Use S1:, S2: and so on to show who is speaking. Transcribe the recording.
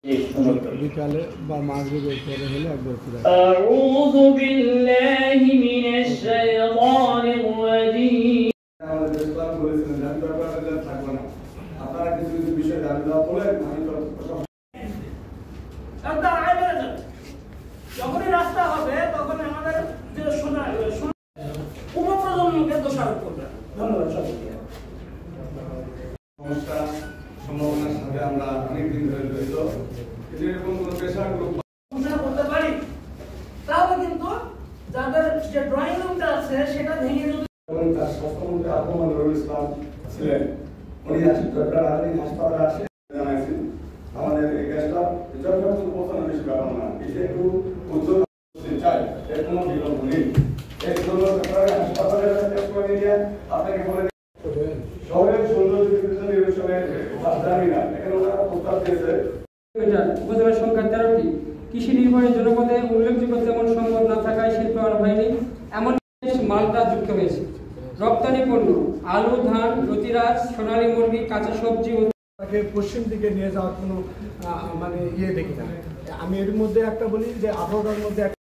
S1: বিকালে বা মাগরিবের পরে হলে একবার পুরো।
S2: আউযু বিল্লাহি মিনাশ শাইতানির রাজীম।
S3: আমাদের ইসলাম বলেছেন জানতে পারলে থাকবে না। আপনারা কিছু কিছু বিষয় জানতে বলেন আমি তো
S4: একটা আয় বেড়ে যাবে। যখনই রাস্তা হবে তখন আমাদের যে উপপ্রজন্মকে দোষারোপ করবে। ধন্যবাদ সবাইকে।
S3: সমস্যা সম্ভাবনার সাথে আমরা অনেকদিন ধরে জড়িত। এরকম কোনো প্রেশার গ্রুপ
S4: ঘোষণা করতে পারি তাহলে কিন্তু যাদের যে ড্রয়িং রুমটা আছে সেটা ভেঙে যদি
S3: তার স্বাস্থ্যমন্ত্রী আবু নজরুল ইসলাম ছিলেন, উনি হাসপাতালে আসে জানাইছেন আমাদের এই গ্যাসটা যথাযথ পৌঁছানো বেশি ব্যাপার না, এটা একটু উজ্জ্বল চাই, এর কোনো বিকল্প নেই। এই জন্য হাসপাতালে টেস্ট করে নিয়ে আপনাকে বলে শহরের সৌন্দর্য নির্বাচনের রাজধানী না, এখানে ওনারা প্রস্তাব দিয়েছে
S5: উপজেলার সংখ্যা 13টি। কৃষি নির্ভরের জনপদে উল্লেখযোগ্য তেমন সম্পদ না থাকায় শিল্প আরো হয়নি। এমন মালটা যুক্ত হয়েছে। রপ্তানি পণ্য আলু, ধান, রতিরাজ, সোনালী মুরগি, কাঁচা সবজি
S1: পশ্চিম দিকে নিয়ে যাওয়ার কোনো মানে দেখি না। আমি এর মধ্যে একটা বলি যে 18টার মধ্যে